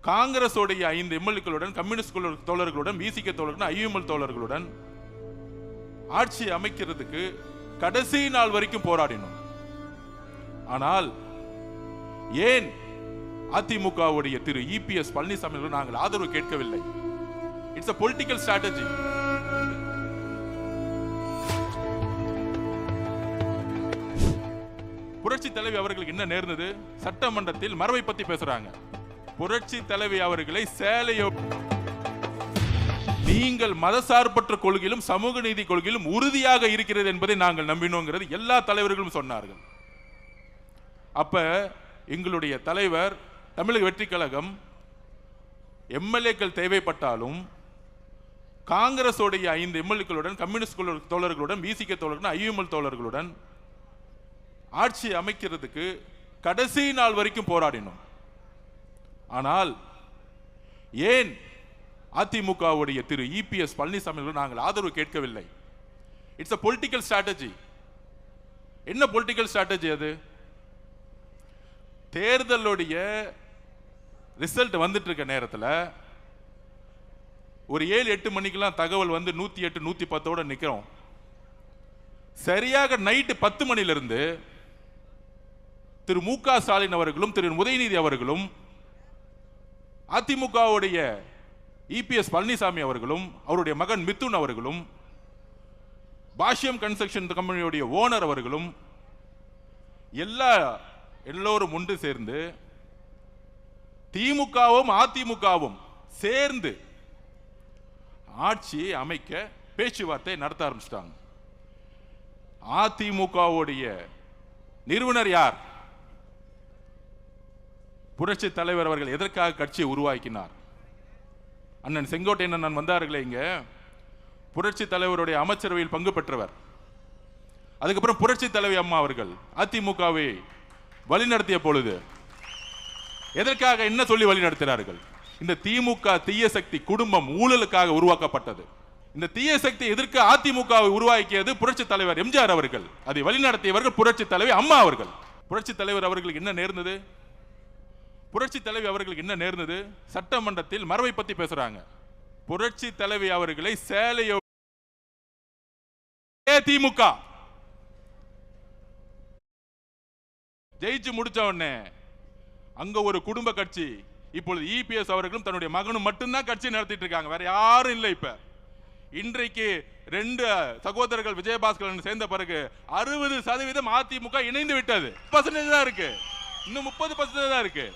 காங்கிரஸோடைய 5 எம்எல்ஏக்களுடன், communist தோழர்களுடன், விசிக தோழர்களுடன், IUML தோழர்களுடன் ஆட்சி அமைக்கிறதுக்கு கடைசி நாள் வரைக்கும் போராடினோம். ஆனால் ஏன் அதிமுகவுடைய திரு இபிஎஸ் பழனிசாமி நாங்கள் ஆதரவு கேட்கவில்லை? It's a political strategy. புரட்சி தலைவி அவர்களுக்கு என்ன நேர்ந்தது? சட்டமன்றத்தில் மரபை பத்தி பேசுறாங்க. புரட்சி தலைவி அவர்களை சேலையோ நீங்கள் மதசார்பற்ற கொள்கையிலும் சமூக நீதி கொள்கையிலும் உறுதியாக இருக்கிறது என்பதை நாங்கள் நம்பினோங்கிறது எல்லா தலைவர்களும் சொன்னார்கள். அப்ப எங்களுடைய தலைவர் தமிழக வெற்றி கழகம் எம்எல்ஏக்கள் தேவைப்பட்டாலும் காங்கிரஸோடைய 5 எம்எல்ஏக்களுடன், கம்யூனிஸ்ட் தோழர்களுடன், விசிக தோழர்களுடன், ஐயுஎம்எல் தோழர்களுடன் ஆட்சி அமைக்கிறதுக்கு கடைசி நாள் வரைக்கும் போராடினோம். ஆனால் ஏன் அதிமுகவுடைய திரு இபிஎஸ் பழனிசாமி நாங்கள் ஆதரவு கேட்கவில்லை? It's a political strategy. என்ன பொலிட்டிக்கல் ஸ்ட்ராட்டஜி அது? தேர்தலுடைய ரிசல்ட் வந்துட்டு இருக்க நேரத்தில் ஒரு 7-8 மணிக்கெல்லாம் தகவல் வந்து 108 110 நிற்கிறோம். சரியாக நைட்டு 10 மணிலிருந்து திரு மு.க. ஸ்டாலின் அவர்களும் திரு உதயநிதி அவர்களும் அதிமுகவுடைய இபிஎஸ் பழனிசாமி அவர்களும் அவருடைய மகன் மிதுன் அவர்களும் பாஷ்யம் கன்ஸ்ட்ரக்ஷன் கம்பெனியுடைய ஓனர் அவர்களும் எல்லோரும் ஒன்று சேர்ந்து திமுகவும் அதிமுகவும் சேர்ந்து ஆட்சியை அமைக்க பேச்சுவார்த்தை நடத்த ஆரம்பிச்சிட்டாங்க. அதிமுகவுடைய நிறுவனர் யார்? புரட்சி தலைவர் அவர்கள் எதற்காக கட்சியை உருவாக்கினார்? அண்ணன் செங்கோட்டையன் வந்தார்களே இங்க, புரட்சி தலைவருடைய அமைச்சரவையில் பங்கு பெற்றவர். அதுக்கப்புறம் புரட்சி தலைவி அம்மா அவர்கள் அதிமுகவை வழிநடத்திய பொழுது எதற்காக என்ன சொல்லி வழிநடத்தினார்கள்? இந்த திமுக தீய சக்தி குடும்பம் ஊழலுக்காக உருவாக்கப்பட்டது. இந்த தீய சக்தி எதற்கு அதிமுகவை உருவாக்கியது புரட்சி தலைவர் எம்ஜிஆர் அவர்கள். அதை வழிநடத்தியவர்கள் புரட்சி தலைவி அம்மா அவர்கள். புரட்சி தலைவர் அவர்களுக்கு என்ன நேர்ந்தது? புரட்சி தலைவி அவர்களுக்கு என்ன நேர்ந்தது? சட்டமன்றத்தில் மரபை பத்தி பேசுறாங்க. புரட்சி தலைவி அவர்களை சேலையோ திமுக ஜெயிச்சு முடிச்ச உடனே அங்க ஒரு குடும்ப கட்சி, இப்பொழுது இபிஎஸ் அவர்களும் தன்னுடைய மகனும் மட்டும்தான் கட்சி நடத்திட்டு இருக்காங்க, வேற யாரும் இல்லை. இப்ப இன்றைக்கு 2 சகோதரர்கள் விஜயபாஸ்கர் சேர்ந்த பிறகு 60% அதிமுக இணைந்து விட்டது. 30% தான் இருக்கு, இன்னும் 30% தான் இருக்கு.